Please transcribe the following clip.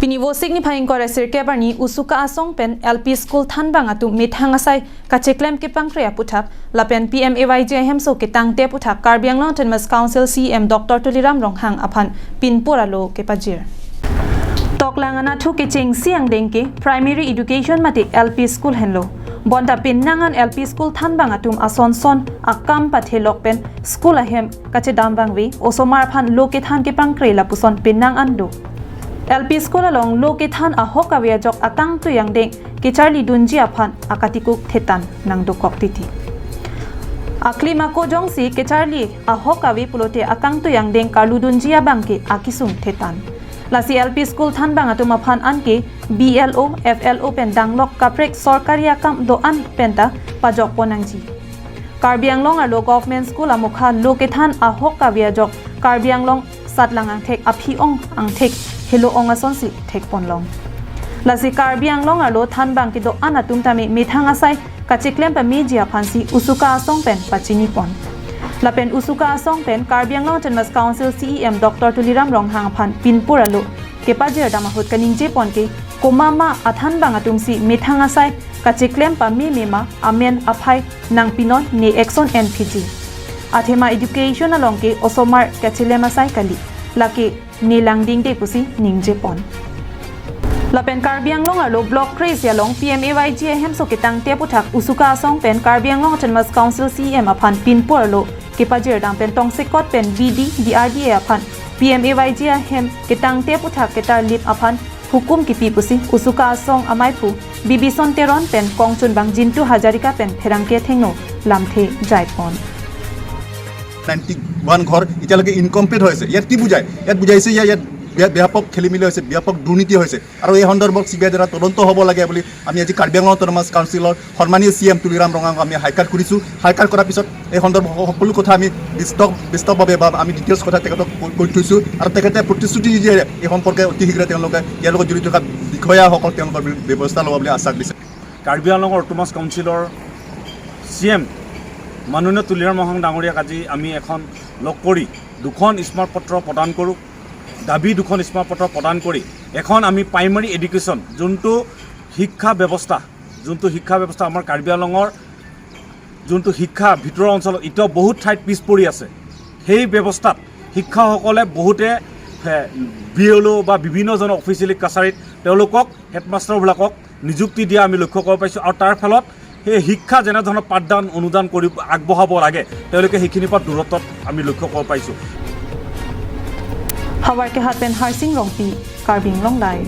Piniwo signifying kore sirke barni usuka asong pen LP school thanbang atu mithangasai kacheklem ke pangkrea puthak lapen PMAYJM so ke tangte puthak Karbi Anglong Autonomous Council CM Dr. Tuliram Ronghang aphan pinpura lo ke pajir Toklangana thu ke ching siang dengke primary education mate LP school henlo bonda pinnangan LP school thanbang atum asonson akam pathelok pen school ahem kache dambangwe osomar phan loke than ke pangkre la puson pinnang ando LP school along loke than ahok awia jok atang tu yang deng ke Charlie Dunji aphan akatikuk thetan nang dokok titi aklima ko jongsi ke Charlie ahok awi pulote akang tu yang deng Karlu Dunji abangke akisung thetan lasi LP school than bang atum aphan anke BLO FLO pen danglok kaprek sorkari akam do an penta pajok ponangji Karbi Anglong alo government school amukha loke than ahok awia jok Karbi Anglong satlang ang thek aphiong ang thek Hello ongason si thek ponlong lasi Karbi Anglong alo than bang ki do anatum tami mithang asai kachiklem pa media phansi usuka asong pen pachini pon lapen usuka asong pen Karbi Anglong Autonomous Council CEM Dr. Tuliram Ronghang phan pinpur alo ke pajir damahut kaningje pon ke komama athan bang atum si mithang asai kachiklem pa mema amen aphai nang pinon ne exon NPG athema education along ke osomar kachilem asai kali laki nilang de pusi ningje pon lapen Karbi Anglong alo block craze yalong PMAYJM so kitang te puthak usuka asong pen Karbi Anglong Autonomous Council CEM aphan pinpur alo ke pajir dam pen tong sekot pen BD DRDA aphan PMAYJM kitang te puthak ketar lip aphan hukum kipi pusi usuka asong amaipu bibison teron pen kongchun bang jintu hajarika pen pherangke thengno lamthe jaipon 91 ঘর এতিয়ালৈকে incomplete হৈছে ইয়াত কি বুজায় ইয়াত বুজাইছে ইয়াত ব্যাপক খেলিমেলি হৈছে ব্যাপক দুৰ্নীতি হৈছে আৰু এই সন্দৰ্ভত সিবিআই দ্বাৰা তদন্ত হ'ব লাগে বুলি আমি আজি কাৰ্বি আংলং অটোনমাস কাউন্সিলৰ সন্মানীয় CM তুলিৰাম ৰঙাক আমি হাইকাৰ্ট কৰিছোঁ হাইকাৰ্ট কৰাৰ পিছত এই সন্দৰ্ভত সকলো কথা আমি বিস্তৃতভাৱে বা আমি ডিটেইলছ কথা তেখেতক কৈ থৈছোঁ আৰু তেখেতে প্ৰতিশ্ৰুতি দিয়ে এই সম্পৰ্কে অতি শীঘ্ৰে তেওঁলোকে ইয়াৰ লগত জড়িত থকা বিষয়াসকল তেওঁলোকৰ ব্যৱস্থা ল'ব বুলি আশ্বাস দিছে কাৰ্বি আংলং অটোনমাস কাউন্সিলৰ CM মাননীয় তুলিৰাম ৰঙাং ডাঙৰীয়াক আজি আমি এখন লগ কৰি দুখন স্মাৰক পত্ৰ প্ৰদান কৰোঁ দাবী দুখন স্মাৰক পত্ৰ প্ৰদান কৰি এখন আমি প্ৰাইমাৰী এডুকেশ্যন যোনটো শিক্ষা ব্যৱস্থা আমাৰ কাৰ্বি আংলঙৰ যোনটো শিক্ষা ভিতৰৰ অঞ্চলত এতিয়াও বহুত ঠাইত পিছ পৰি আছে সেই ব্যৱস্থাত শিক্ষকসকলে বহুতে BLO বা বিভিন্নজন অফিচিয়েলি কাছাৰীত তেওঁলোকক হেডমাষ্টাৰবিলাকক নিযুক্তি দিয়া আমি লক্ষ্য কৰিব পাইছোঁ আৰু তাৰ ফলত সেই শিক্ষা যেনে ধৰণৰ পাঠদান অনুদান কৰি আগবঢ়াব লাগে তেওঁলোকে সেইখিনিৰ পৰা দূৰত্বত আমি লক্ষ্য কৰিব পাইছোঁ হাৱাৰ কে হাত পেন হাৰসিং ৰংপি কাৰ্বি আংলং লাইভ